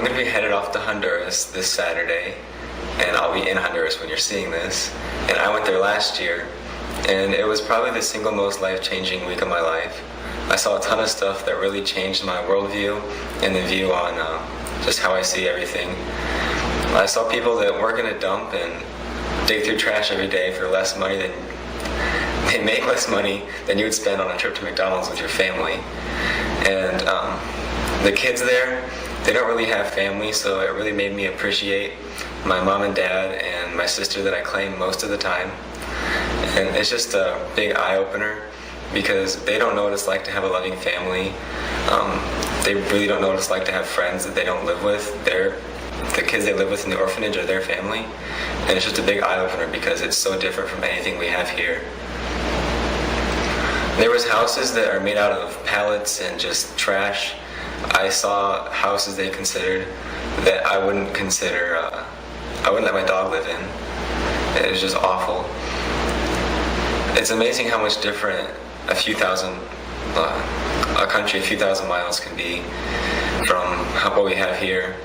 I'm going to be headed off to Honduras this Saturday, and I'll be in Honduras when you're seeing this. And I went there last year, and it was probably the single most life-changing week of my life. I saw a ton of stuff that really changed my worldview and the view on just how I see everything. I saw people that work in a dump and dig through trash every day for less money than they make less money than you would spend on a trip to McDonald's with your family. And the kids there, they don't really have family, so it really made me appreciate my mom and dad and my sister that I claim most of the time. And it's just a big eye-opener because they don't know what it's like to have a loving family. They really don't know what it's like to have friends that they don't live with. The kids they live with in the orphanage are their family. And it's just a big eye-opener because it's so different from anything we have here. There was houses that are made out of pallets and just trash. I saw houses they considered that I wouldn't consider, I wouldn't let my dog live in. It was just awful. It's amazing how much different a country a few thousand miles can be from what we have here.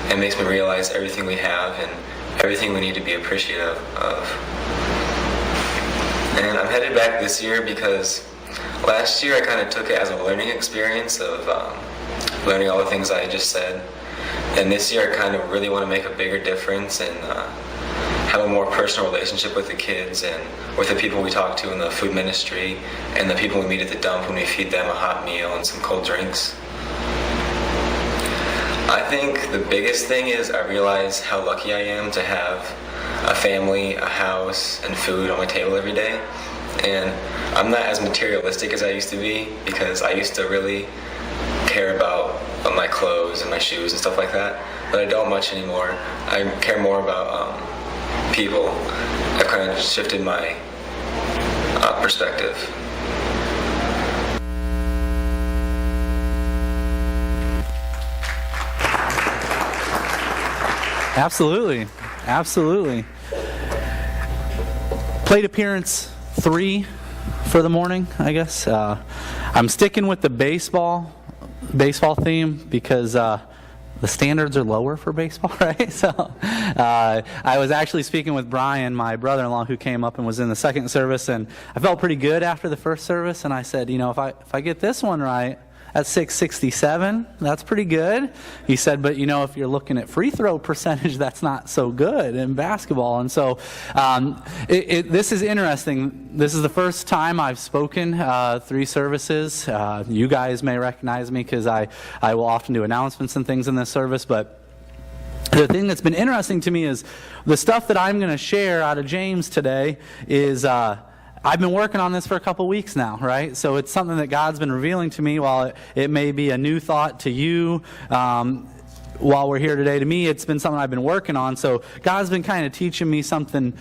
It makes me realize everything we have and everything we need to be appreciative of. And I'm headed back this year because last year I kind of took it as a learning experience of learning all the things I just said. And this year I kind of really want to make a bigger difference and have a more personal relationship with the kids and with the people we talk to in the food ministry and the people we meet at the dump when we feed them a hot meal and some cold drinks. I think the biggest thing is I realize how lucky I am to have a family, a house, and food on my table every day. And I'm not as materialistic as I used to be because I used to really care about my clothes and my shoes and stuff like that, but I don't much anymore. I care more about people. I've kind of shifted my perspective. Absolutely. Absolutely. Plate appearance 3 for the morning, I guess. I'm sticking with the baseball theme because the standards are lower for baseball, right? So I was actually speaking with Brian, my brother-in-law, who came up and was in the second service, and I felt pretty good after the first service, and I said, if I get this one right, at 667, that's pretty good. He said, but if you're looking at free throw percentage, that's not so good in basketball. And so this is interesting. This is the first time I've spoken 3 services. You guys may recognize me because I will often do announcements and things in this service, but the thing that's been interesting to me is the stuff that I'm going to share out of James today is I've been working on this for a couple weeks now, right? So it's something that God's been revealing to me. While it may be a new thought to you, while we're here today, to me, it's been something I've been working on. So God's been kind of teaching me something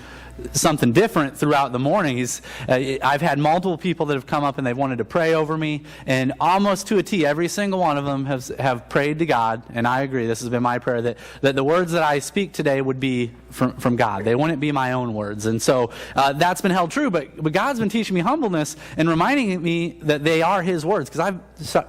different throughout the morning. I've had multiple people that have come up and they've wanted to pray over me, and almost to a T, every single one of them have prayed to God, and I agree, this has been my prayer, that the words that I speak today would be from God. They wouldn't be my own words. And so that's been held true, but God's been teaching me humbleness and reminding me that they are His words, because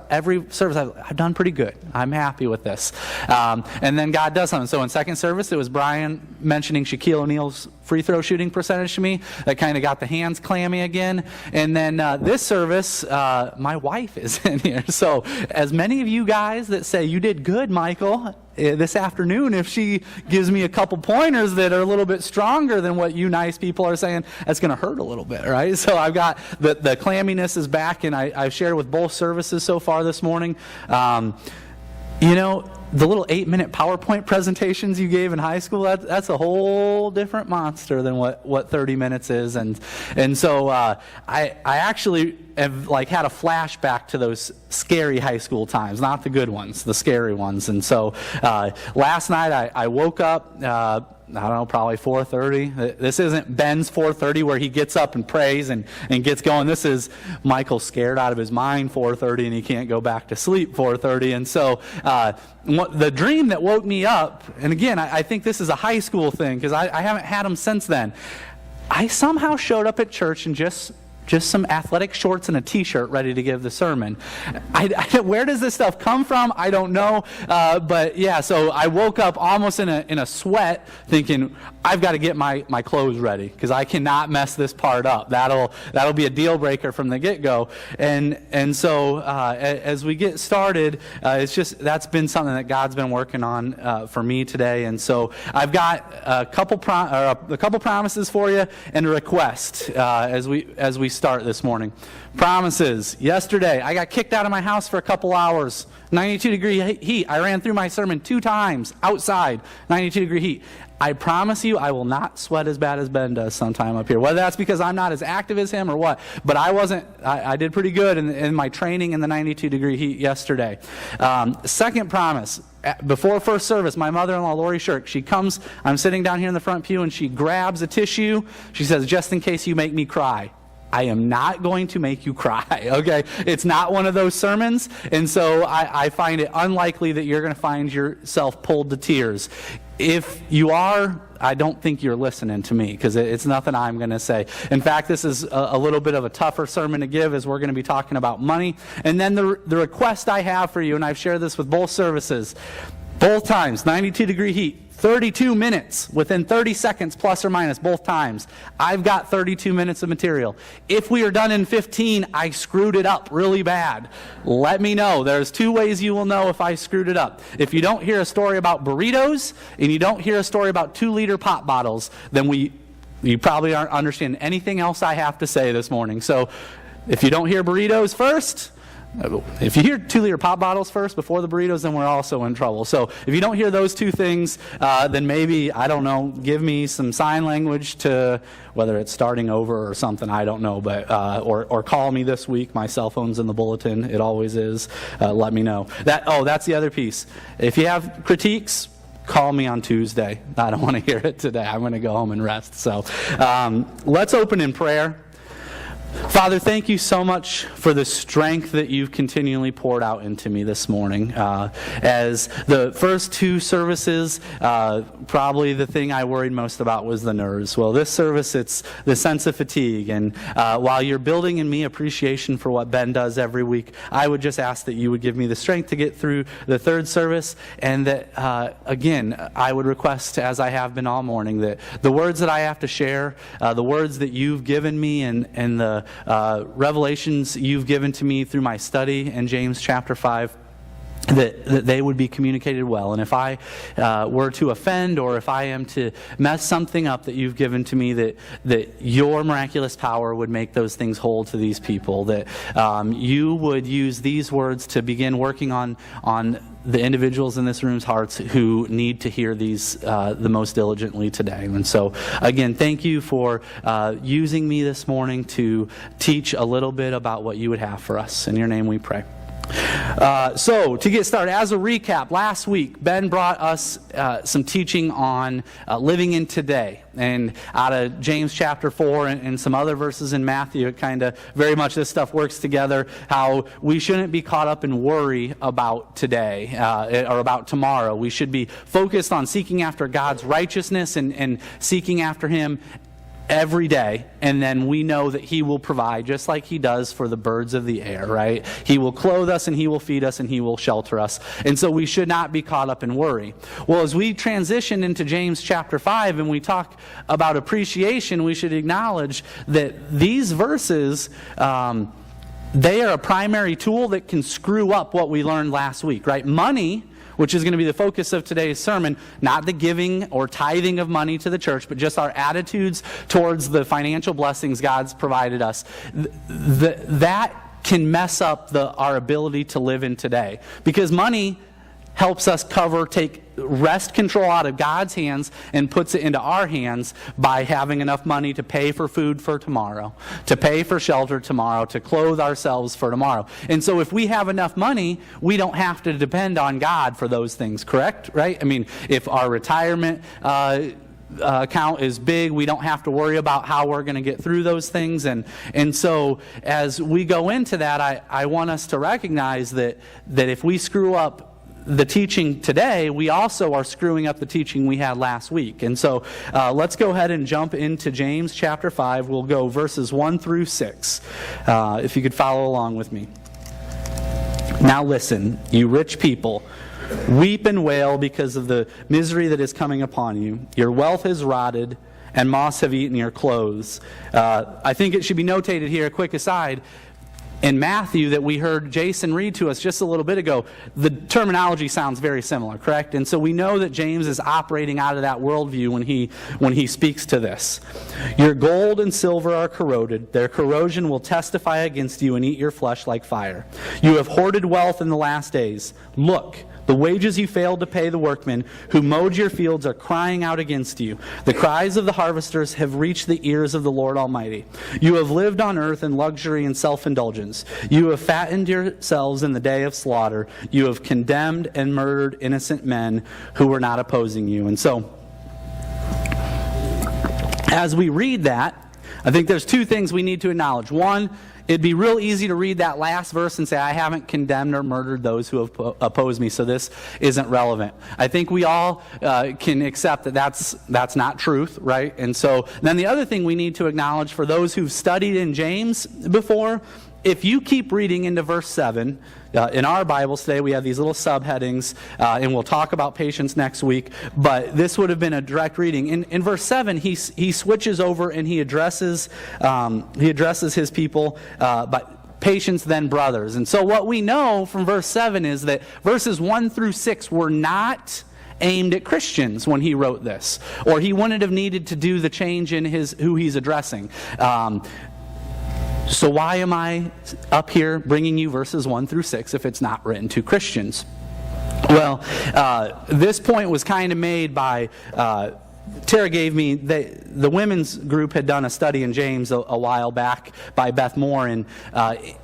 every service I've done pretty good. I'm happy with this. And then God does something. So in second service, it was Brian mentioning Shaquille O'Neal's free throw shooting percentage to me. That kind of got the hands clammy again. And then this service, my wife is in here. So as many of you guys that say, you did good, Michael, this afternoon, if she gives me a couple pointers that are a little bit stronger than what you nice people are saying, that's going to hurt a little bit, right? So I've got the clamminess is back, and I've shared with both services so far this morning. The little 8-minute PowerPoint presentations you gave in high school, that's a whole different monster than what 30 minutes is. And so I actually have had a flashback to those scary high school times, not the good ones, the scary ones. And so last night I woke up, I don't know, probably 4:30. This isn't Ben's 4:30 where he gets up and prays and gets going. This is Michael scared out of his mind 4:30 and he can't go back to sleep 4:30. And so the dream that woke me up, and again, I think this is a high school thing because I haven't had them since then. I somehow showed up at church and just just some athletic shorts and a t-shirt ready to give the sermon. Where does this stuff come from? I don't know. But yeah, so I woke up almost in a sweat thinking, I've got to get my clothes ready because I cannot mess this part up. That'll be a deal breaker from the get-go. And so as we get started, that's been something that God's been working on for me today. And so I've got a couple promises for you and a request as we start this morning. Promises. Yesterday, I got kicked out of my house for a couple hours. 92-degree heat. I ran through my sermon 2 times outside. 92-degree heat. I promise you, I will not sweat as bad as Ben does sometime up here. Whether that's because I'm not as active as him or what, but I did pretty good in my training in the 92-degree heat yesterday. Second promise. Before first service, my mother-in-law, Lori Shirk, she comes, I'm sitting down here in the front pew, and she grabs a tissue. She says, just in case you make me cry. I am not going to make you cry, okay? It's not one of those sermons, and so I find it unlikely that you're going to find yourself pulled to tears. If you are, I don't think you're listening to me because it's nothing I'm going to say. In fact, this is a little bit of a tougher sermon to give as we're going to be talking about money. And then the request I have for you, and I've shared this with both services, both times, 92-degree heat, 32 minutes, within 30 seconds, plus or minus, both times. I've got 32 minutes of material. If we are done in 15, I screwed it up really bad. Let me know. There's 2 ways you will know if I screwed it up. If you don't hear a story about burritos, and you don't hear a story about 2-liter pop bottles, then you probably aren't understanding anything else I have to say this morning. So if you don't hear burritos first, if you hear 2-liter pop bottles first before the burritos, then we're also in trouble. So if you don't hear those 2 things, then maybe, I don't know, give me some sign language to, whether it's starting over or something, I don't know, but or call me this week. My cell phone's in the bulletin. It always is. Let me know. That's the other piece. If you have critiques, call me on Tuesday. I don't want to hear it today. I'm going to go home and rest. So let's open in prayer. Father, thank you so much for the strength that you've continually poured out into me this morning. As the first 2 services, probably the thing I worried most about was the nerves. Well, this service, it's the sense of fatigue. And while you're building in me appreciation for what Ben does every week, I would just ask that you would give me the strength to get through the 3rd service. And that, again, I would request, as I have been all morning, that the words that I have to share, the words that you've given me and the revelations you've given to me through my study in James chapter 5, that they would be communicated well. And if I were to offend, or if I am to mess something up that you've given to me, that your miraculous power would make those things whole to these people, that you would use these words to begin working on the individuals in this room's hearts who need to hear these the most diligently today. And so, again, thank you for using me this morning to teach a little bit about what you would have for us. In your name we pray. So, to get started, as a recap, last week Ben brought us some teaching on living in today, and out of James chapter 4 and some other verses in Matthew, it kind of very much this stuff works together, how we shouldn't be caught up in worry about today or about tomorrow. We should be focused on seeking after God's righteousness and seeking after Him every day, and then we know that He will provide just like He does for the birds of the air, right? He will clothe us, and He will feed us, and He will shelter us. And so we should not be caught up in worry. Well, as we transition into James chapter 5 and we talk about appreciation, we should acknowledge that these verses, they are a primary tool that can screw up what we learned last week, right? Money, which is going to be the focus of today's sermon, not the giving or tithing of money to the church, but just our attitudes towards the financial blessings God's provided us. That can mess up our ability to live in today. Because money helps us wrest control out of God's hands and puts it into our hands by having enough money to pay for food for tomorrow, to pay for shelter tomorrow, to clothe ourselves for tomorrow. And so if we have enough money, we don't have to depend on God for those things, correct? Right? I mean, if our retirement account is big, we don't have to worry about how we're going to get through those things. And so as we go into that, I want us to recognize that if we screw up the teaching today, we also are screwing up the teaching we had last week. And so let's go ahead and jump into James chapter 5. We'll go verses 1 through 6, if you could follow along with me. Now listen, you rich people, weep and wail because of the misery that is coming upon you. Your wealth is rotted, and moths have eaten your clothes. I think it should be notated here, a quick aside, in Matthew that we heard Jason read to us just a little bit ago, the terminology sounds very similar, correct? And so we know that James is operating out of that worldview when he speaks to this. Your gold and silver are corroded. Their corrosion will testify against you and eat your flesh like fire. You have hoarded wealth in the last days. Look, the wages you failed to pay the workmen who mowed your fields are crying out against you. The cries of the harvesters have reached the ears of the Lord Almighty. You have lived on earth in luxury and self-indulgence. You have fattened yourselves in the day of slaughter. You have condemned and murdered innocent men who were not opposing you. And so, as we read that, I think there's two things we need to acknowledge. One, it'd be real easy to read that last verse and say, I haven't condemned or murdered those who have opposed me, so this isn't relevant. I think we all can accept that that's not truth, right? And so then the other thing we need to acknowledge for those who've studied in James before, if you keep reading into verse 7, in our Bibles today we have these little subheadings, and we'll talk about patience next week, but this would have been a direct reading. In verse 7, he switches over and he addresses his people by patience, then brothers. And so what we know from verse 7 is that verses 1 through 6 were not aimed at Christians when he wrote this, or he wouldn't have needed to do the change in who he's addressing. So why am I up here bringing you verses 1 through 6 if it's not written to Christians? Well, this point was kind of made by Tara gave me, the women's group had done a study in James a while back by Beth Moore, and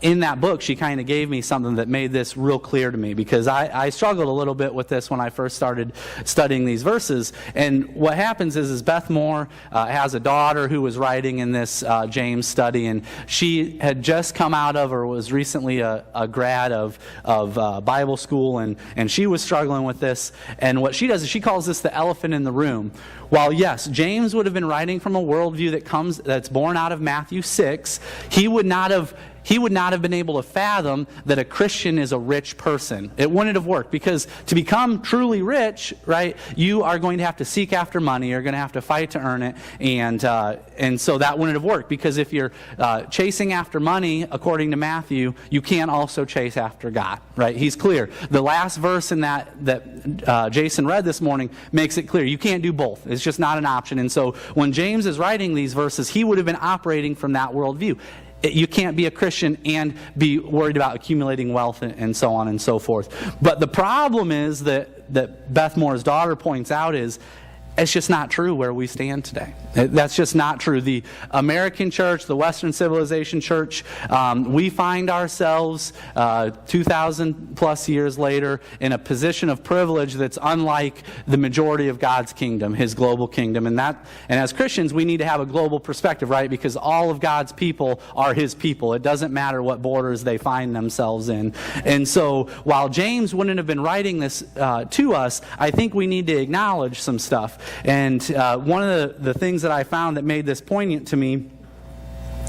in that book she kind of gave me something that made this real clear to me, because I struggled a little bit with this when I first started studying these verses. And what happens is Beth Moore has a daughter who was writing in this James study, and she had just come out of, or was recently a grad of Bible school, and she was struggling with this. And what she does is she calls this the elephant in the room. While yes, James would have been writing from a worldview that's born out of Matthew 6, he would not have been able to fathom that a Christian is a rich person. It wouldn't have worked, because to become truly rich, right, you are going to have to seek after money. You're going to have to fight to earn it, and so that wouldn't have worked, because if you're chasing after money, according to Matthew, you can't also chase after God, right? He's clear. The last verse in that Jason read this morning makes it clear. You can't do both. It's just not an option. And so when James is writing these verses, he would have been operating from that worldview. You can't be a Christian and be worried about accumulating wealth and so on and so forth. But the problem is that Beth Moore's daughter points out is, it's just not true where we stand today. That's just not true. The American church, the Western civilization church, we find ourselves 2,000 plus years later in a position of privilege that's unlike the majority of God's kingdom, His global kingdom. And as Christians, we need to have a global perspective, right? Because all of God's people are His people. It doesn't matter what borders they find themselves in. And so while James wouldn't have been writing this to us, I think we need to acknowledge some stuff. And one of the things that I found that made this poignant to me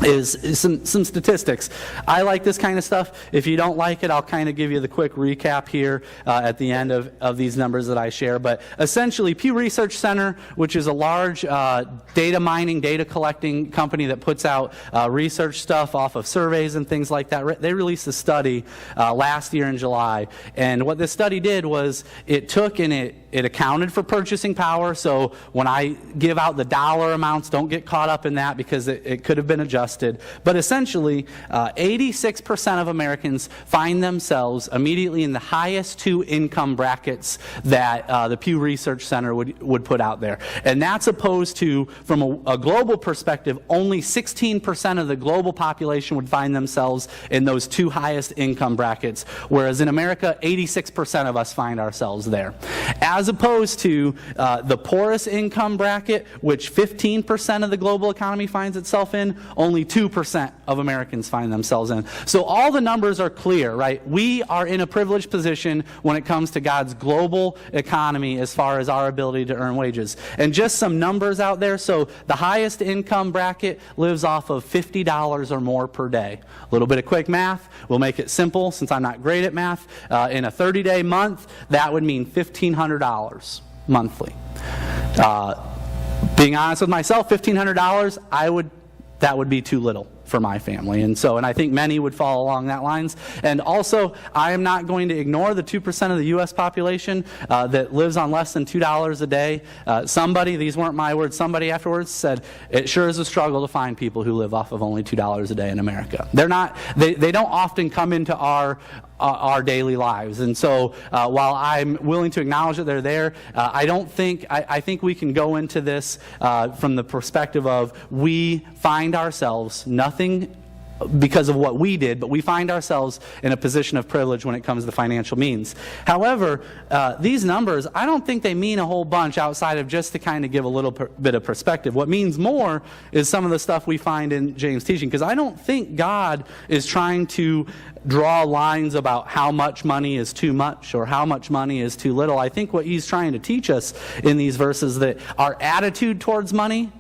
is some statistics. I like this kind of stuff. If you don't like it, I'll kind of give you the quick recap here at the end of these numbers that I share. But essentially, Pew Research Center, which is a large data mining, data collecting company that puts out research stuff off of surveys and things like that, they released a study last year in July. And what this study did was it took and it accounted for purchasing power. So when I give out the dollar amounts, don't get caught up in that, because it could have been adjusted. But essentially, 86% of Americans find themselves immediately in the highest two income brackets that the Pew Research Center would put out there. And that's opposed to, from a global perspective, only 16% of the global population would find themselves in those two highest income brackets, whereas in America, 86% of us find ourselves there. As opposed to the poorest income bracket, which 15% of the global economy finds itself in, only only 2% of Americans find themselves in. So all the numbers are clear, right? We are in a privileged position when it comes to God's global economy as far as our ability to earn wages. And just some numbers out there. So the highest income bracket lives off of $50 or more per day. A little bit of quick math. We'll make it simple since I'm not great at math. In a 30-day month, that would mean $1,500 monthly. Being honest with myself, $1,500, that would be too little for my family. And I think many would fall along that lines. And also, I am not going to ignore the 2% of the U.S. population that lives on less than $2 a day. Somebody, these weren't my words, somebody afterwards said, it sure is a struggle to find people who live off of only $2 a day in America. They don't often come into our daily lives. And so while I'm willing to acknowledge that they're there, I think we can go into this from the perspective of we find ourselves nothing because of what we did, but we find ourselves in a position of privilege when it comes to financial means. However, these numbers, I don't think they mean a whole bunch outside of just to kind of give a little bit of perspective. What means more is some of the stuff we find in James' teaching, because I don't think God is trying to draw lines about how much money is too much or how much money is too little. I think what he's trying to teach us in these verses that our attitude towards money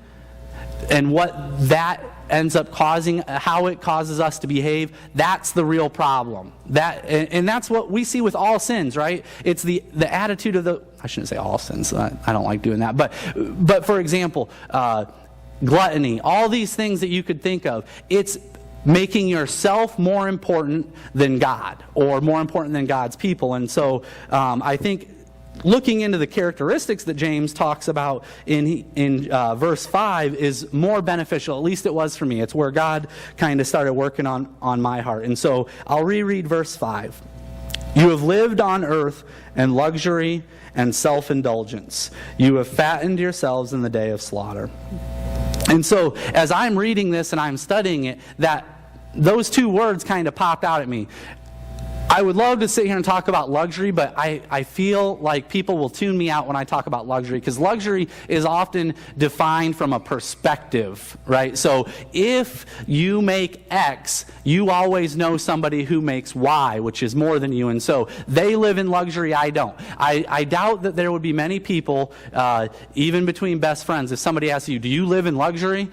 and what that ends up causing, how it causes us to behave, that's the real problem. And that's what we see with all sins, right? It's the attitude of I shouldn't say all sins, I don't like doing that, but for example, gluttony, all these things that you could think of, it's making yourself more important than God or more important than God's people. And so I think looking into the characteristics that James talks about in verse 5 is more beneficial. At least it was for me. It's where God kind of started working on my heart. And so I'll reread verse 5. You have lived on earth in luxury and self-indulgence. You have fattened yourselves in the day of slaughter. And so as I'm reading this and I'm studying it, those two words kind of popped out at me. I would love to sit here and talk about luxury, but I feel like people will tune me out when I talk about luxury, because luxury is often defined from a perspective, right? So if you make X, you always know somebody who makes Y, which is more than you, and so they live in luxury, I don't. I doubt that there would be many people, even between best friends, if somebody asks you, do you live in luxury?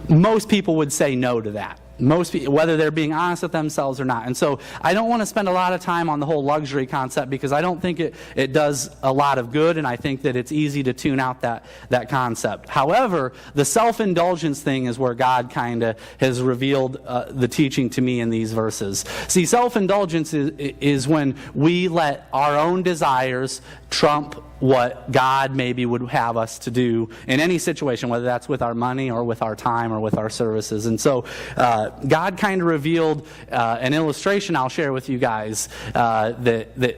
Most people would say no to that. Most people, whether they're being honest with themselves or not. And so I don't want to spend a lot of time on the whole luxury concept, because I don't think it does a lot of good, and I think that it's easy to tune out that concept. However, the self-indulgence thing is where God kind of has revealed the teaching to me in these verses. See, self-indulgence is when we let our own desires trump what God maybe would have us to do in any situation, whether that's with our money or with our time or with our services. And so God kind of revealed an illustration I'll share with you guys that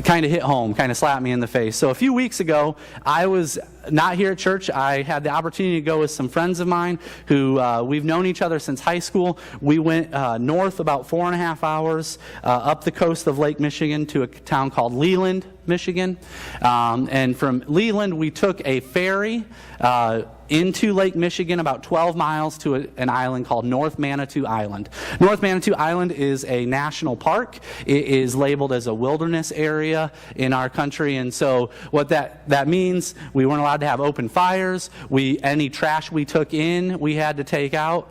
kind of hit home, kind of slapped me in the face. So a few weeks ago, I was not here at church. I had the opportunity to go with some friends of mine who we've known each other since high school. We went north about 4.5 hours up the coast of Lake Michigan to a town called Leland, Michigan. And from Leland, we took a ferry into Lake Michigan, about 12 miles to an island called North Manitou Island. North Manitou Island is a national park. It is labeled as a wilderness area in our country, and so what that means, we weren't allowed to have open fires. Any trash we took in, we had to take out.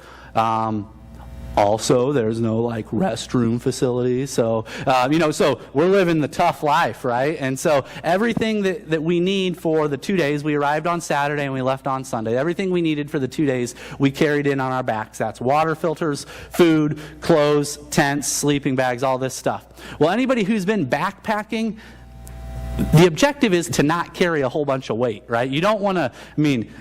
Also, there's no restroom facilities, so so we're living the tough life, right? And so everything that we need for the 2 days, we arrived on Saturday and we left on Sunday. Everything we needed for the 2 days, we carried in on our backs. That's water filters, food, clothes, tents, sleeping bags, all this stuff. Well, anybody who's been backpacking, the objective is to not carry a whole bunch of weight, right? You don't want to,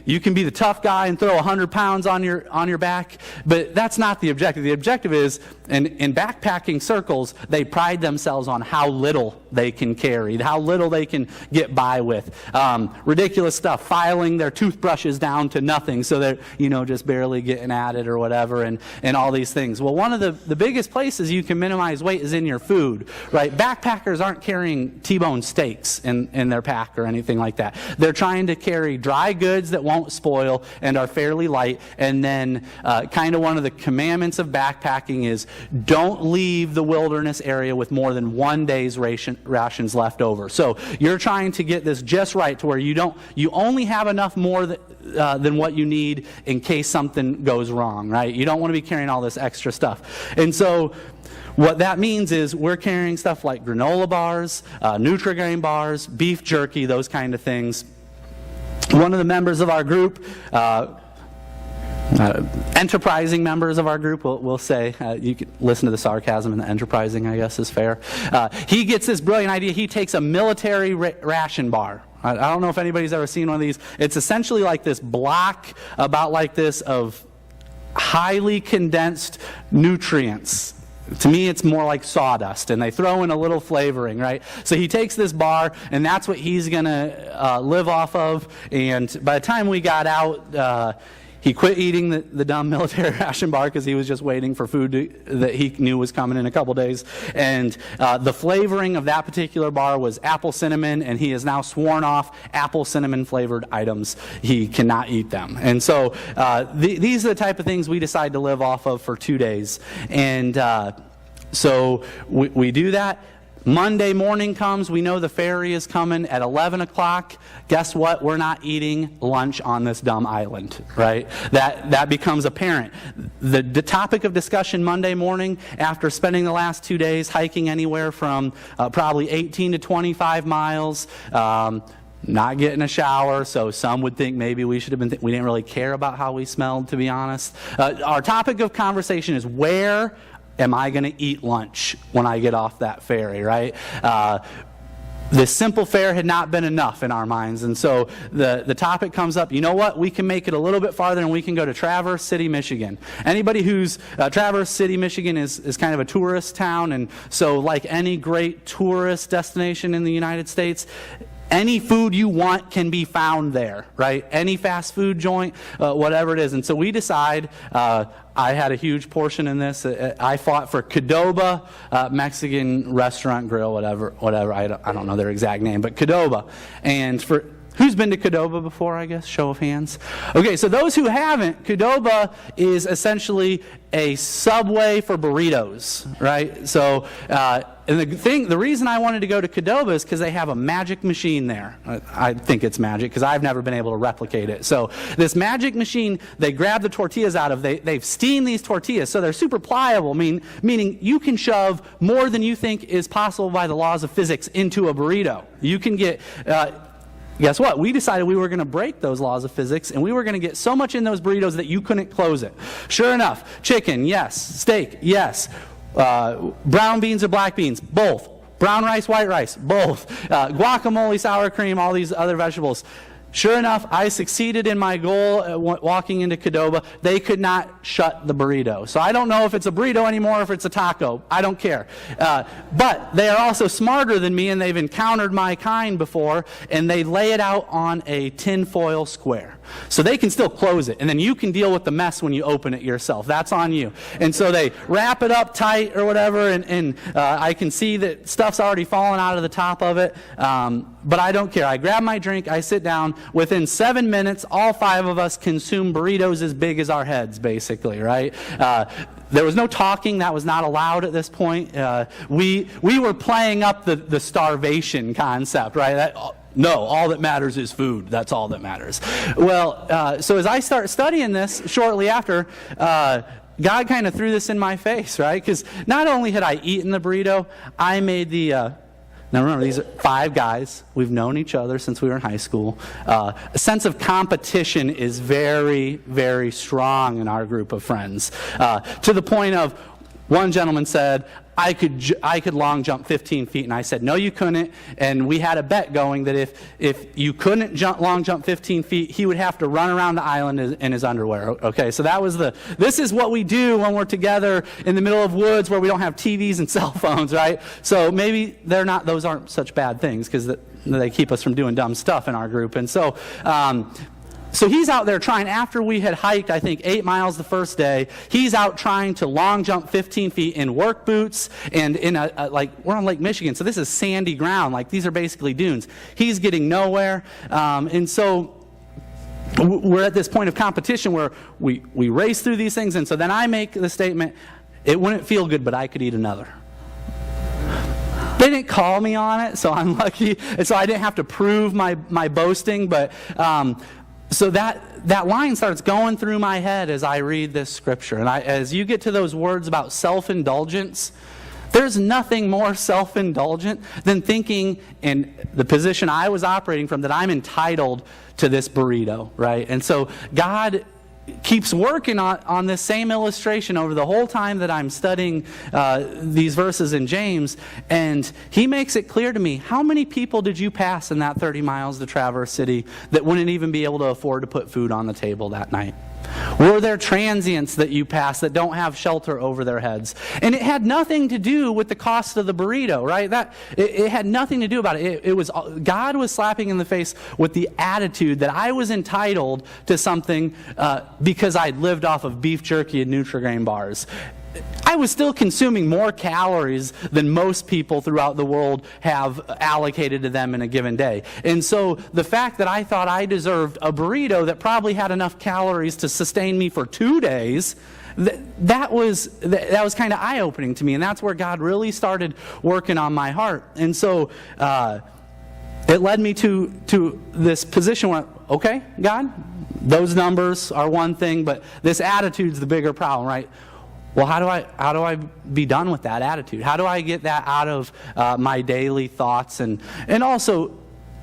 you can be the tough guy and throw 100 pounds on your back, but that's not the objective. The objective is, in backpacking circles, they pride themselves on how little they can carry, how little they can get by with. Ridiculous stuff, filing their toothbrushes down to nothing so they're, just barely getting at it or whatever, and all these things. Well, one of the biggest places you can minimize weight is in your food, right? Backpackers aren't carrying T-bone steaks snacks in their pack or anything like that. They're trying to carry dry goods that won't spoil and are fairly light. And then kind of one of the commandments of backpacking is don't leave the wilderness area with more than 1 day's rations left over. So you're trying to get this just right to where you only have enough more than what you need in case something goes wrong, right? You don't want to be carrying all this extra stuff. And so what that means is we're carrying stuff like granola bars, Nutri-Grain bars, beef jerky, those kind of things. One of the members of our group, enterprising members of our group, we'll say, you can listen to the sarcasm and the enterprising, I guess, is fair. He gets this brilliant idea. He takes a military ration bar. I don't know if anybody's ever seen one of these. It's essentially like this block about like this of highly condensed nutrients. To me, it's more like sawdust, and they throw in a little flavoring, right? So he takes this bar, and that's what he's going to live off of. And by the time we got out, he quit eating the dumb military ration bar because he was just waiting for food that he knew was coming in a couple days. And the flavoring of that particular bar was apple cinnamon, and he has now sworn off apple cinnamon flavored items. He cannot eat them. And so these are the type of things we decide to live off of for 2 days. And so we do that. Monday morning comes, we know the ferry is coming at 11 o'clock. Guess what? We're not eating lunch on this dumb island, right? That becomes apparent. The topic of discussion Monday morning, after spending the last 2 days hiking anywhere from probably 18 to 25 miles, not getting a shower, so some would think maybe we should have been, we didn't really care about how we smelled, to be honest. Our topic of conversation is where am I going to eat lunch when I get off that ferry, right? This simple fare had not been enough in our minds, and so the topic comes up, you know what, we can make it a little bit farther and we can go to Traverse City, Michigan. Anybody who's, Traverse City, Michigan is kind of a tourist town, and so like any great tourist destination in the United States, any food you want can be found there, right? Any fast food joint, whatever it is. And so we decide, I had a huge portion in this. I fought for Qdoba, Mexican restaurant grill, whatever. I don't know their exact name, but Qdoba. And for who's been to Qdoba before, I guess? Show of hands. Okay, so those who haven't, Qdoba is essentially a Subway for burritos, right? So, and the reason I wanted to go to Qdoba is because they have a magic machine there. I think it's magic because I've never been able to replicate it. So this magic machine, they grab the tortillas out of, they've steamed these tortillas, so they're super pliable, meaning you can shove more than you think is possible by the laws of physics into a burrito. You can get... Guess what? We decided we were going to break those laws of physics, and we were going to get so much in those burritos that you couldn't close it. Sure enough, chicken, yes. Steak, yes. Brown beans or black beans, both. Brown rice, white rice, both. Guacamole, sour cream, all these other vegetables. Sure enough, I succeeded in my goal walking into Qdoba. They could not shut the burrito. So I don't know if it's a burrito anymore or if it's a taco. I don't care. But they are also smarter than me, and they've encountered my kind before, and they lay it out on a tinfoil square. So they can still close it, and then you can deal with the mess when you open it yourself. That's on you. And so they wrap it up tight or whatever, and I can see that stuff's already fallen out of the top of it. But I don't care. I grab my drink, I sit down. Within 7 minutes, all 5 of us consume burritos as big as our heads, basically, right? There was no talking. That was not allowed at this point. We were playing up the starvation concept, right? No, all that matters is food. That's all that matters. Well, so as I start studying this shortly after, God kind of threw this in my face, right? Because not only had I eaten the burrito, I made the... Now remember, these are 5 guys. We've known each other since we were in high school. A sense of competition is very, very strong in our group of friends. To the point of, one gentleman said, I could long jump 15 feet, and I said, no, you couldn't. And we had a bet going that if you couldn't long jump 15 feet, he would have to run around the island in his underwear. Okay, so that was this is what we do when we're together in the middle of woods where we don't have TVs and cell phones, right? So maybe those aren't such bad things because they keep us from doing dumb stuff in our group. And so So he's out there trying, after we had hiked, I think, 8 miles the first day, he's out trying to long jump 15 feet in work boots and in we're on Lake Michigan, so this is sandy ground. Like, these are basically dunes. He's getting nowhere. And so we're at this point of competition where we race through these things. And so then I make the statement, it wouldn't feel good, but I could eat another. They didn't call me on it, so I'm lucky. And so I didn't have to prove my boasting, but so that line starts going through my head as I read this scripture. And as you get to those words about self-indulgence, there's nothing more self-indulgent than thinking, in the position I was operating from, that I'm entitled to this burrito, right? And so God keeps working on this same illustration over the whole time that I'm studying these verses in James, and he makes it clear to me, how many people did you pass in that 30 miles to Traverse City that wouldn't even be able to afford to put food on the table that night? Were there transients that you passed that don't have shelter over their heads? And it had nothing to do with the cost of the burrito, right? It had nothing to do about it. It was God was slapping in the face with the attitude that I was entitled to something because I'd lived off of beef jerky and Nutri-Grain bars. I was still consuming more calories than most people throughout the world have allocated to them in a given day. And so the fact that I thought I deserved a burrito that probably had enough calories to sustain me for 2 days, that was kind of eye-opening to me. And that's where God really started working on my heart. And so it led me to this position where, okay, God, those numbers are one thing, but this attitude's the bigger problem, right? Well, how do I be done with that attitude? How do I get that out of my daily thoughts? And also,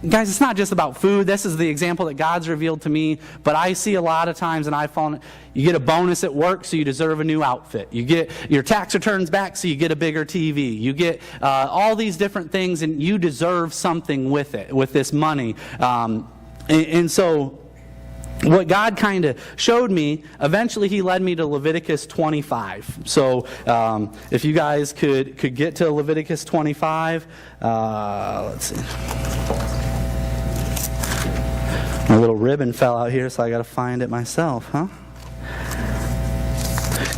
guys, it's not just about food. This is the example that God's revealed to me, but I see a lot of times, and I've fallen, you get a bonus at work, so you deserve a new outfit. You get your tax returns back, so you get a bigger TV. You get all these different things, and you deserve something with it, with this money. And so what God kind of showed me, eventually he led me to Leviticus 25. So if you guys could get to Leviticus 25, let's see. My little ribbon fell out here, so I got to find it myself, huh?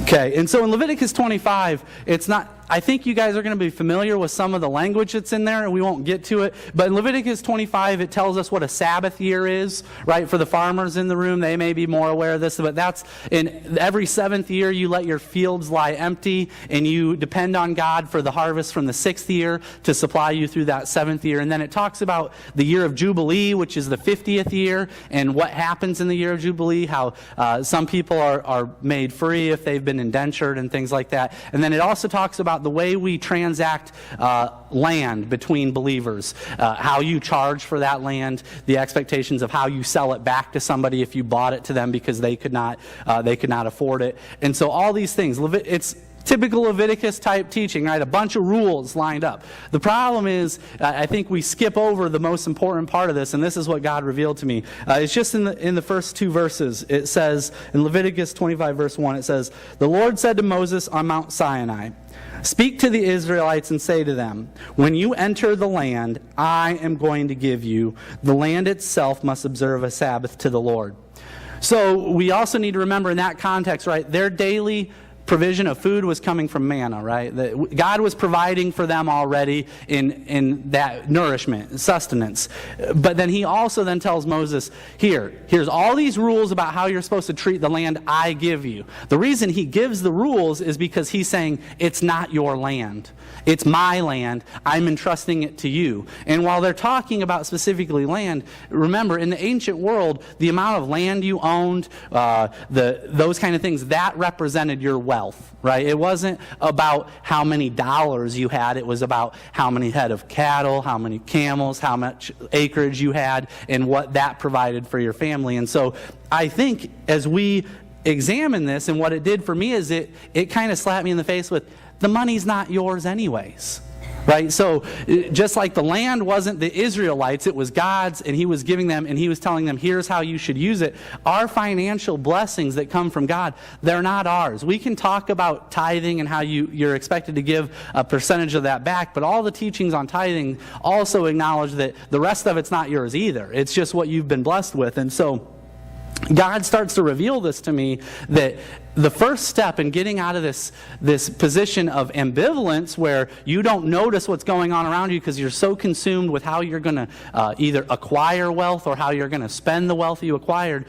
Okay, and so in Leviticus 25, it's not, I think you guys are going to be familiar with some of the language that's in there, and we won't get to it. But in Leviticus 25, it tells us what a Sabbath year is, right? For the farmers in the room, they may be more aware of this, but that's in every 7th year, you let your fields lie empty, and you depend on God for the harvest from the 6th year to supply you through that 7th year. And then it talks about the year of Jubilee, which is the 50th year, and what happens in the year of Jubilee, how some people are made free if they've been indentured and things like that. And then it also talks about the way we transact land between believers, how you charge for that land, the expectations of how you sell it back to somebody if you bought it to them because they could not afford it. And so all these things, it's typical Leviticus type teaching, right? A bunch of rules lined up. The problem is, I think we skip over the most important part of this, and this is what God revealed to me. It's just in the first 2 verses. It says, in Leviticus 25 verse 1, it says, "The Lord said to Moses on Mount Sinai, speak to the Israelites and say to them, when you enter the land I am going to give you, the land itself must observe a Sabbath to the Lord." So we also need to remember in that context, right, their daily provision of food was coming from manna, right? That God was providing for them already in that nourishment, sustenance. But then he also then tells Moses, here's all these rules about how you're supposed to treat the land I give you. The reason he gives the rules is because he's saying, it's not your land. It's my land. I'm entrusting it to you. And while they're talking about specifically land, remember, in the ancient world, the amount of land you owned, those kind of things, that represented your wealth, right? It wasn't about how many dollars you had. It was about how many head of cattle, how many camels, how much acreage you had, and what that provided for your family. And so I think as we examine this, and what it did for me is it kind of slapped me in the face with, the money's not yours anyways, right? So just like the land wasn't the Israelites, it was God's, and he was giving them, and he was telling them, here's how you should use it. Our financial blessings that come from God, they're not ours. We can talk about tithing and how you're expected to give a percentage of that back, but all the teachings on tithing also acknowledge that the rest of it's not yours either. It's just what you've been blessed with. And so God starts to reveal this to me, that the first step in getting out of this position of ambivalence where you don't notice what's going on around you because you're so consumed with how you're going to either acquire wealth or how you're going to spend the wealth you acquired,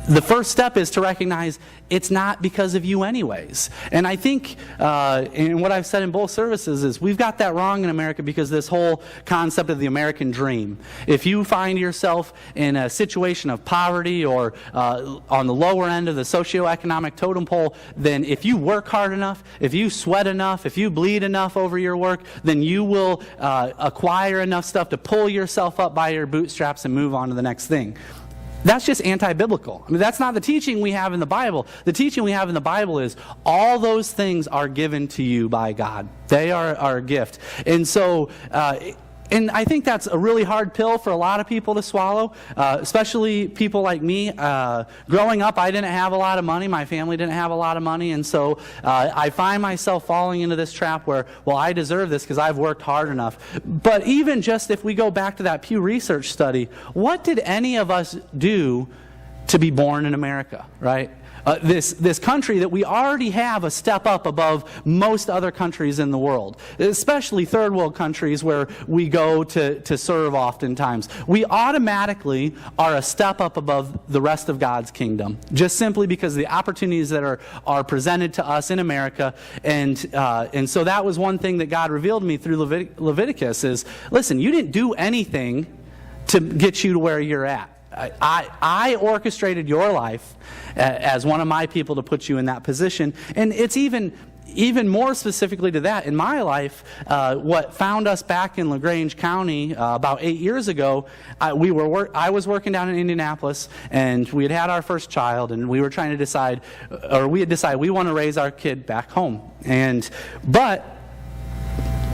the first step is to recognize it's not because of you anyways. And I think, and what I've said in both services is we've got that wrong in America because this whole concept of the American dream. If you find yourself in a situation of poverty or on the lower end of the socioeconomic totem pole, then if you work hard enough, if you sweat enough, if you bleed enough over your work, then you will acquire enough stuff to pull yourself up by your bootstraps and move on to the next thing. That's just anti-biblical. I mean, that's not the teaching we have in the Bible. The teaching we have in the Bible is all those things are given to you by God. They are a gift. And so, and I think that's a really hard pill for a lot of people to swallow, especially people like me. Growing up, I didn't have a lot of money. My family didn't have a lot of money. And so I find myself falling into this trap where, well, I deserve this because I've worked hard enough. But even just if we go back to that Pew Research study, what did any of us do to be born in America, right? This country that we already have a step up above most other countries in the world, especially third world countries where we go to serve oftentimes. We automatically are a step up above the rest of God's kingdom, just simply because of the opportunities that are presented to us in America. And so that was one thing that God revealed to me through Leviticus is, listen, you didn't do anything to get you to where you're at. I orchestrated your life as one of my people to put you in that position. And it's even more specifically to that, in my life, what found us back in LaGrange County about 8 years ago, I was working down in Indianapolis, and we had our first child, and we were trying to decide, or we had decided we want to raise our kid back home. But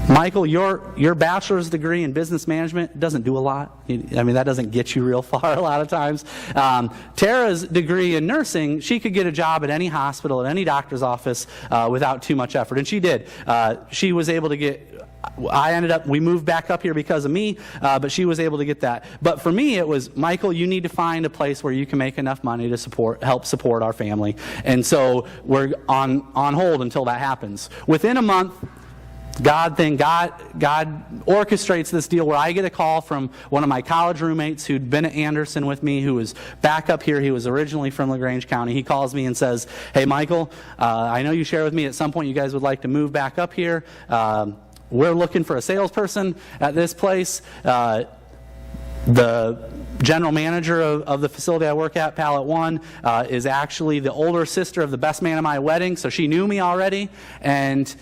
Michael, your bachelor's degree in business management doesn't do a lot. I mean, that doesn't get you real far a lot of times. Tara's degree in nursing, she could get a job at any hospital, at any doctor's office without too much effort, and she did. She was able to get... we moved back up here because of me, but she was able to get that. But for me, it was, Michael, you need to find a place where you can make enough money to help support our family. And so we're on hold until that happens. Within a month, God orchestrates this deal where I get a call from one of my college roommates who'd been at Anderson with me, who was back up here. He was originally from LaGrange County. He calls me and says, hey, Michael, I know you shared with me at some point you guys would like to move back up here. We're looking for a salesperson at this place. The general manager of the facility I work at, Pallet One, is actually the older sister of the best man at my wedding, so she knew me already, and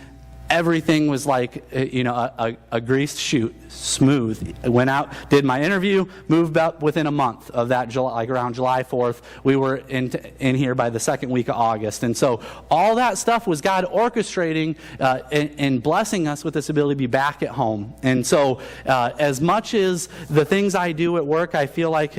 everything was like, a greased chute, smooth. I went out, did my interview, moved up within a month of that, like around July 4th. We were in here by the second week of August. And so all that stuff was God orchestrating and blessing us with this ability to be back at home. And so as much as the things I do at work, I feel like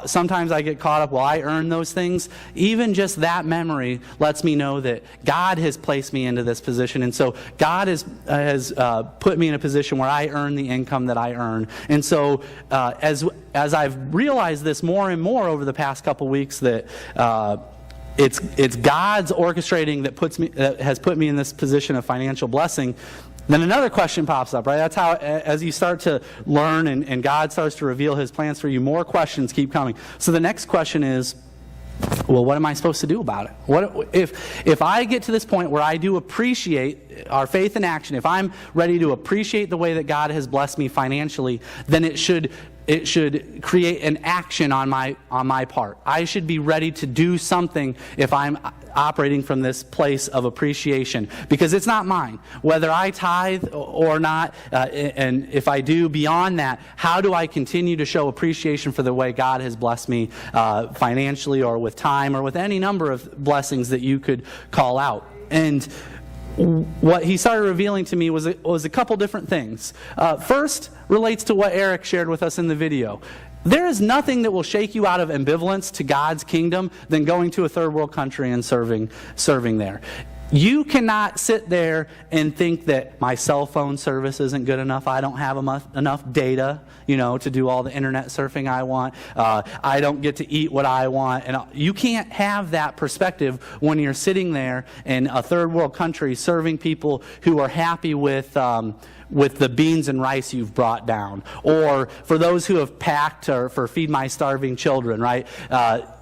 sometimes I get caught up, well, I earn those things. Even just that memory lets me know that God has placed me into this position. And so God has put me in a position where I earn the income that I earn. And so as I've realized this more and more over the past couple weeks, that it's God's orchestrating that has put me in this position of financial blessing, then another question pops up, right? That's how, as you start to learn and God starts to reveal His plans for you, more questions keep coming. So the next question is, well, what am I supposed to do about it? What if I get to this point where I do appreciate our faith in action, if I'm ready to appreciate the way that God has blessed me financially, then it should create an action on my part. I should be ready to do something if I'm operating from this place of appreciation, because it's not mine. Whether I tithe or not, and if I do beyond that, how do I continue to show appreciation for the way God has blessed me financially, or with time, or with any number of blessings that you could call out? And what He started revealing to me was a couple different things. First relates to what Eric shared with us in the video. There is nothing that will shake you out of ambivalence to God's kingdom than going to a third world country and serving there. You cannot sit there and think that my cell phone service isn't good enough. I don't have enough data, to do all the internet surfing I want. I don't get to eat what I want. And you can't have that perspective when you're sitting there in a third world country serving people who are happy with the beans and rice you've brought down. Or for those who have packed or for Feed My Starving Children, right?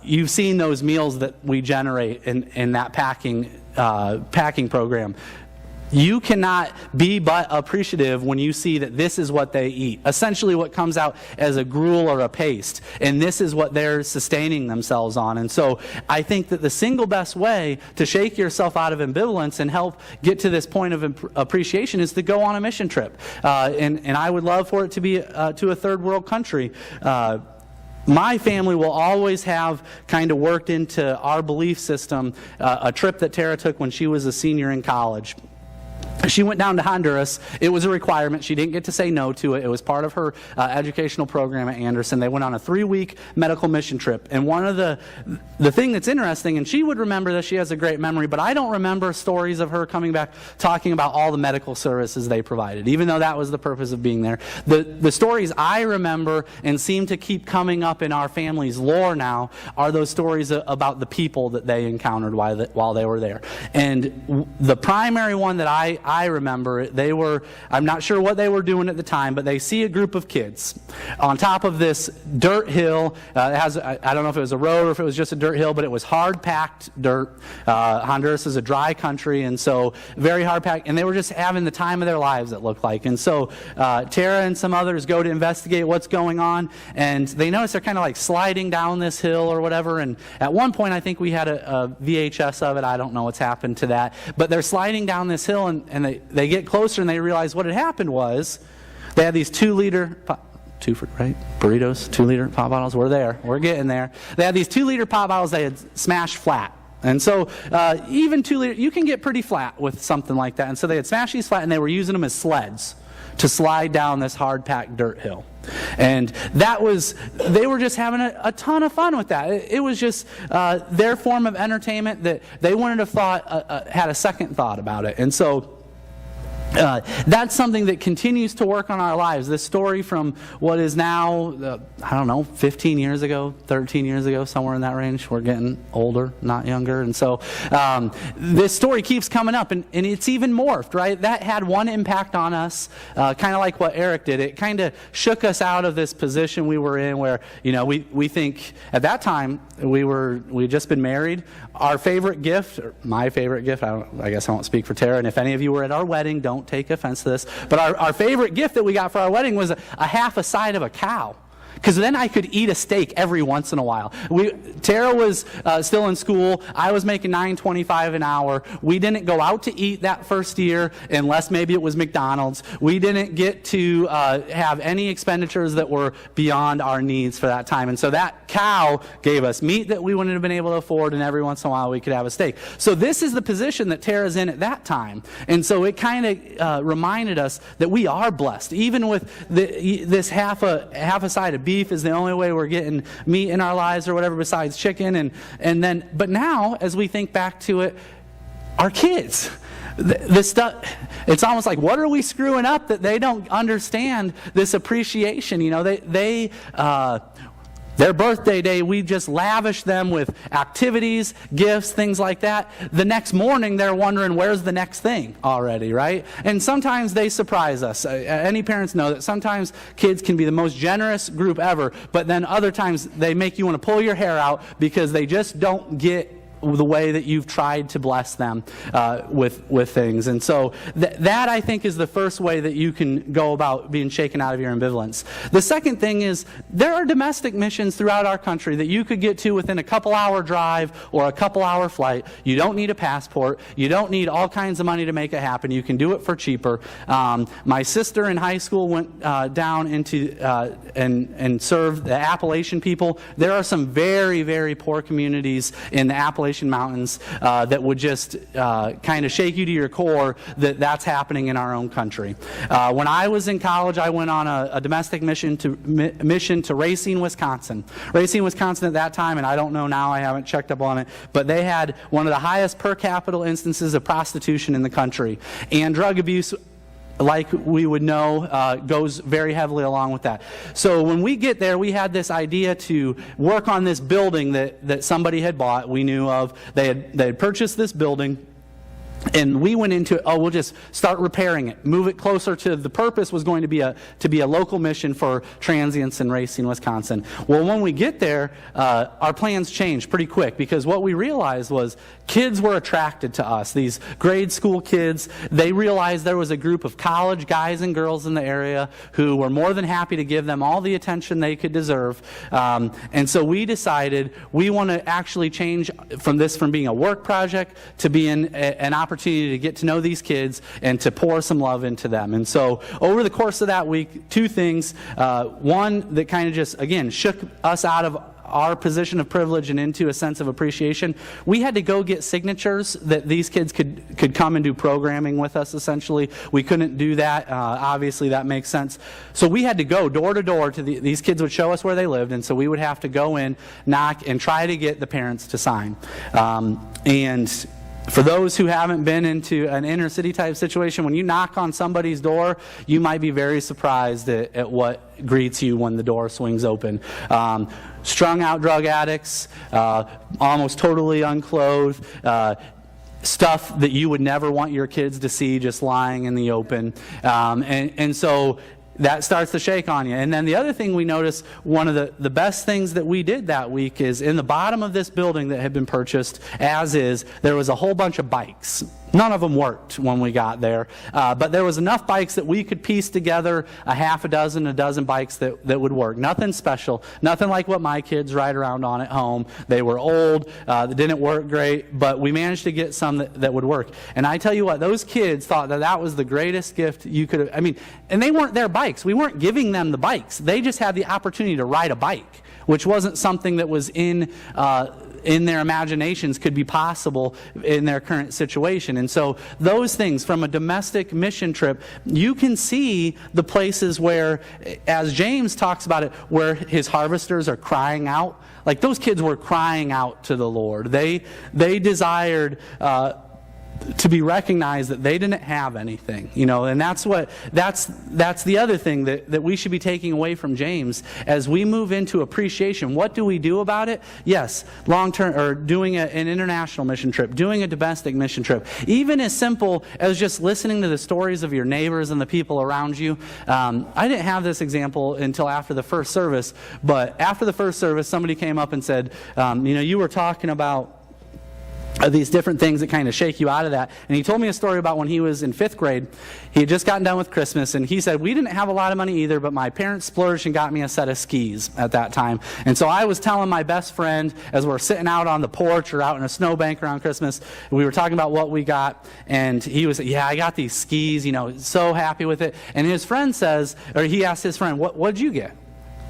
You've seen those meals that we generate in that packing program. You cannot be but appreciative when you see that this is what they eat. Essentially what comes out as a gruel or a paste. And this is what they're sustaining themselves on. And so I think that the single best way to shake yourself out of ambivalence and help get to this point of appreciation is to go on a mission trip. And I would love for it to be to a third world country. My family will always have kind of worked into our belief system a trip that Tara took when she was a senior in college. She went down to Honduras. It was a requirement. She didn't get to say no to it. It was part of her educational program at Anderson. They went on a 3-week medical mission trip. And one of the thing that's interesting, and she would remember this, she has a great memory, but I don't remember stories of her coming back talking about all the medical services they provided, even though that was the purpose of being there. The stories I remember and seem to keep coming up in our family's lore now are those stories about the people that they encountered while they were there. And the primary one that I remember, I'm not sure what they were doing at the time, but they see a group of kids on top of this dirt hill. I don't know if it was a road or if it was just a dirt hill, but it was hard-packed dirt. Honduras is a dry country, and so very hard-packed, and they were just having the time of their lives, it looked like. And so Tara and some others go to investigate what's going on, and they notice they're kind of like sliding down this hill or whatever, and at one point I think we had a VHS of it. I don't know what's happened to that, but they're sliding down this hill, and they get closer and they realize what had happened was they had these 2-liter burritos, 2-liter pop bottles. We're getting there. They had these 2-liter pop bottles they had smashed flat. And so even 2-liter, you can get pretty flat with something like that. And so they had smashed these flat and they were using them as sleds to slide down this hard-packed dirt hill. And they were just having a ton of fun with that. It was just their form of entertainment that they wouldn't have thought, had a second thought about it. And so that's something that continues to work on our lives. This story from what is now, 15 years ago, 13 years ago, somewhere in that range. We're getting older, not younger. And so this story keeps coming up, and it's even morphed, right? That had one impact on us, kind of like what Eric did. It kind of shook us out of this position we were in where, we think at that time we'd just been married. Our favorite gift, or my favorite gift, I guess I won't speak for Tara, and if any of you were at our wedding, don't take offense to this, but our favorite gift that we got for our wedding was a half a side of a cow. Because then I could eat a steak every once in a while. Tara was still in school. I was making $9.25 an hour. We didn't go out to eat that first year unless maybe it was McDonald's. We didn't get to have any expenditures that were beyond our needs for that time. And so that cow gave us meat that we wouldn't have been able to afford, and every once in a while we could have a steak. So this is the position that Tara's in at that time. And so it kind of reminded us that we are blessed. Even with this half a side of beef is the only way we're getting meat in our lives or whatever besides chicken. But now, as we think back to it, our kids, this stuff, it's almost like, what are we screwing up that they don't understand this appreciation? Their birthday day, we just lavish them with activities, gifts, things like that. The next morning, they're wondering, where's the next thing already, right? And sometimes they surprise us. Any parents know that sometimes kids can be the most generous group ever, but then other times they make you want to pull your hair out because they just don't get the way that you've tried to bless them with things. And so that I think is the first way that you can go about being shaken out of your ambivalence. The second thing is there are domestic missions throughout our country that you could get to within a couple-hour drive or a couple-hour flight. You don't need a passport. You don't need all kinds of money to make it happen. You can do it for cheaper. My sister in high school went down into and served the Appalachian people. There are some very, very poor communities in the Appalachian Appalachian Mountains that would just kind of shake you to your core that that's happening in our own country. When I was in college, I went on a domestic mission to Racine, Wisconsin. Racine, Wisconsin at that time, and I don't know now, I haven't checked up on it, but they had one of the highest per capita instances of prostitution in the country. And drug abuse, like we would know, goes very heavily along with that. So when we get there, we had this idea to work on this building that somebody had bought, we knew of. They had purchased this building. And we went into, we'll just start repairing it, move it closer to, the purpose was going to be a local mission for transients in Racine, Wisconsin. Well, when we get there, our plans changed pretty quick, because what we realized was kids were attracted to us. These grade school kids, they realized there was a group of college guys and girls in the area who were more than happy to give them all the attention they could deserve. And so we decided we want to actually change from being a work project to being an opportunity to get to know these kids and to pour some love into them. And so over the course of that week, two things. One that kind of just, again, shook us out of our position of privilege and into a sense of appreciation. We had to go get signatures that these kids could come and do programming with us, essentially. We couldn't do that. Obviously, that makes sense. So we had to go door to door to these kids would show us where they lived, and so we would have to go in, knock, and try to get the parents to sign. And for those who haven't been into an inner city type situation, when you knock on somebody's door, you might be very surprised at what greets you when the door swings open. Strung out drug addicts, almost totally unclothed, stuff that you would never want your kids to see just lying in the open. And so that starts to shake on you. And then the other thing we noticed, one of the best things that we did that week is in the bottom of this building that had been purchased, as is, there was a whole bunch of bikes. None of them worked when we got there, but there was enough bikes that we could piece together a dozen bikes that would work. Nothing special, nothing like what my kids ride around on at home. They were old, they didn't work great, but we managed to get some that would work. And I tell you what, those kids thought that was the greatest gift you could have, and they weren't their bikes. We weren't giving them the bikes. They just had the opportunity to ride a bike, which wasn't something that was in their imaginations could be possible in their current situation. And so those things from a domestic mission trip, you can see the places where, as James talks about it, where his harvesters are crying out. Like those kids were crying out to the Lord. They desired to be recognized that they didn't have anything, and that's the other thing that we should be taking away from James as we move into appreciation. What do we do about it? Yes, long-term, or doing an international mission trip, doing a domestic mission trip, even as simple as just listening to the stories of your neighbors and the people around you. I didn't have this example until after the first service, but after the first service, somebody came up and said, you were talking about these different things that kind of shake you out of that. And he told me a story about when he was in 5th grade. He had just gotten done with Christmas, and he said, we didn't have a lot of money either, but my parents splurged and got me a set of skis at that time. And so I was telling my best friend, as we're sitting out on the porch or out in a snowbank around Christmas, we were talking about what we got, and he was, I got these skis, so happy with it. And his friend he asked his friend, what'd you get?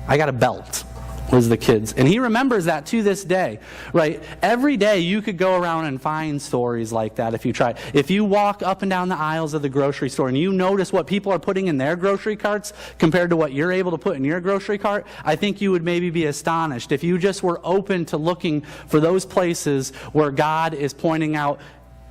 I got a belt. Was the kids. And he remembers that to this day, right? Every day you could go around and find stories like that if you try. If you walk up and down the aisles of the grocery store and you notice what people are putting in their grocery carts compared to what you're able to put in your grocery cart, I think you would maybe be astonished if you just were open to looking for those places where God is pointing out,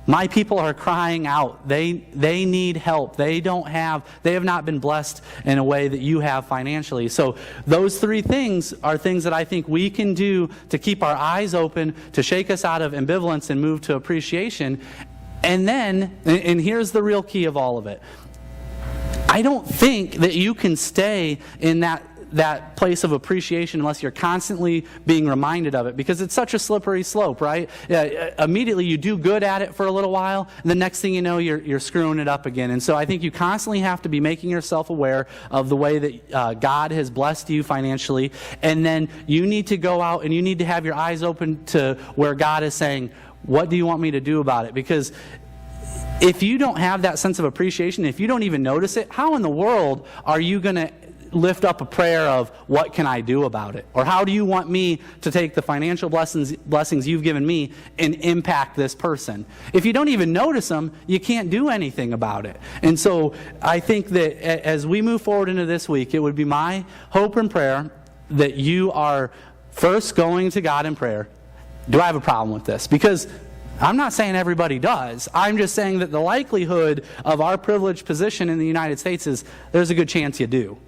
my people are crying out. They need help. They have not been blessed in a way that you have financially. So those three things are things that I think we can do to keep our eyes open, to shake us out of ambivalence and move to appreciation. And then, and here's the real key of all of it. I don't think that you can stay in that place of appreciation unless you're constantly being reminded of it, because it's such a slippery slope, right? Immediately you do good at it for a little while, and the next thing you know, you're screwing it up again. And so I think you constantly have to be making yourself aware of the way that God has blessed you financially, and then you need to go out and you need to have your eyes open to where God is saying, what do you want me to do about it? Because if you don't have that sense of appreciation, if you don't even notice it, how in the world are you going to lift up a prayer of, what can I do about it? Or how do you want me to take the financial blessings you've given me and impact this person? If you don't even notice them, you can't do anything about it. And so I think that as we move forward into this week, it would be my hope and prayer that you are first going to God in prayer. Do I have a problem with this? Because I'm not saying everybody does. I'm just saying that the likelihood of our privileged position in the United States is there's a good chance you do.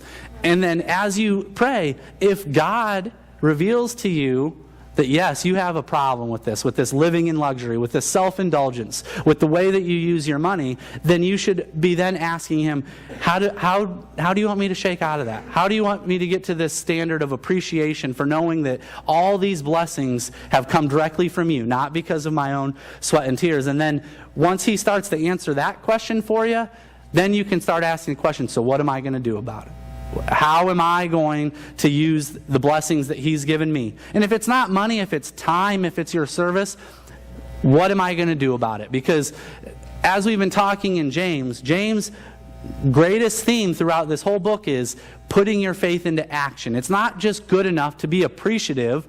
And then as you pray, if God reveals to you that yes, you have a problem with this living in luxury, with this self-indulgence, with the way that you use your money, then you should be then asking him, how do you want me to shake out of that? How do you want me to get to this standard of appreciation for knowing that all these blessings have come directly from you, not because of my own sweat and tears? And then once he starts to answer that question for you, then you can start asking the question, so what am I going to do about it? How am I going to use the blessings that he's given me? And if it's not money, if it's time, if it's your service, what am I going to do about it? Because as we've been talking in James' greatest theme throughout this whole book is putting your faith into action. It's not just good enough to be appreciative.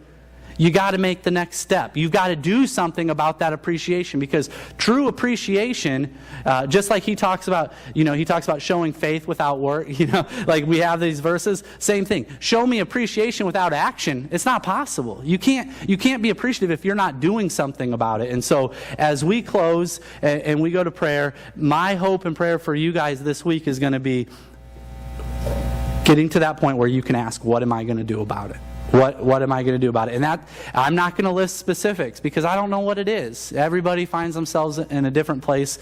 You got to make the next step. You've got to do something about that appreciation, because true appreciation, just like he talks about showing faith without work, like we have these verses, same thing. Show me appreciation without action. It's not possible. You can't be appreciative if you're not doing something about it. And so as we close and we go to prayer, my hope and prayer for you guys this week is going to be getting to that point where you can ask, what am I going to do about it? What am I going to do about it? And that, I'm not going to list specifics because I don't know what it is. Everybody finds themselves in a different place.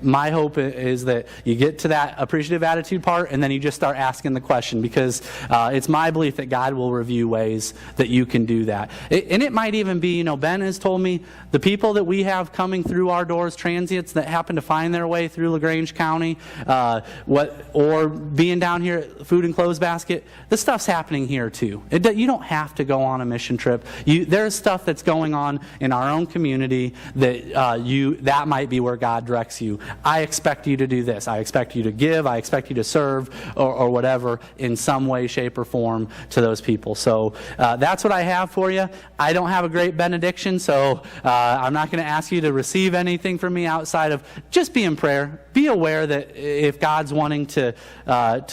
My hope is that you get to that appreciative attitude part and then you just start asking the question, because it's my belief that God will review ways that you can do that. And it might even be, Ben has told me the people that we have coming through our doors, transients that happen to find their way through LaGrange County, or being down here at Food and Clothes Basket, this stuff's happening here too. You don't have to go on a mission trip. There's stuff that's going on in our own community that might be where God directs you. I expect you to do this. I expect you to give. I expect you to serve or whatever in some way, shape, or form to those people. So that's what I have for you. I don't have a great benediction, so I'm not going to ask you to receive anything from me outside of just be in prayer. Be aware that if God's wanting to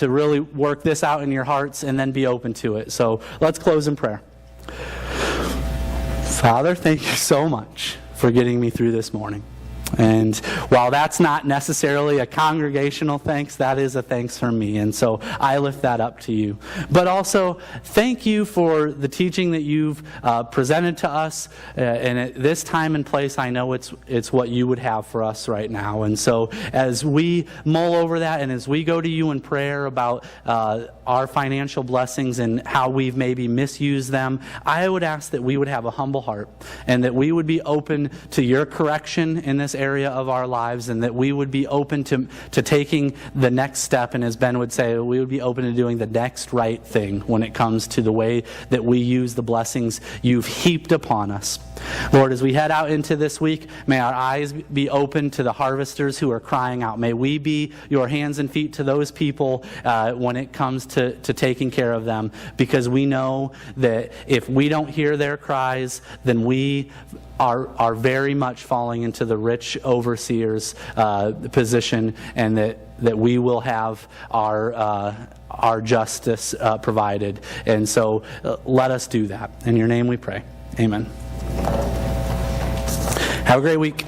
really work this out in your hearts, and then be open to it. So let's close in prayer. Father, thank you so much for getting me through this morning. And while that's not necessarily a congregational thanks, that is a thanks from me. And so I lift that up to you. But also, thank you for the teaching that you've presented to us. And at this time and place, I know it's what you would have for us right now. And so as we mull over that, and as we go to you in prayer about our financial blessings and how we've maybe misused them, I would ask that we would have a humble heart and that we would be open to your correction in this area of our lives, and that we would be open to taking the next step, and as Ben would say, we would be open to doing the next right thing when it comes to the way that we use the blessings you've heaped upon us. Lord, as we head out into this week, may our eyes be open to the harvesters who are crying out. May we be your hands and feet to those people when it comes to taking care of them, because we know that if we don't hear their cries, then we are very much falling into the rich overseer's position, and that we will have our justice provided. And so let us do that. In your name we pray. Amen. Have a great week.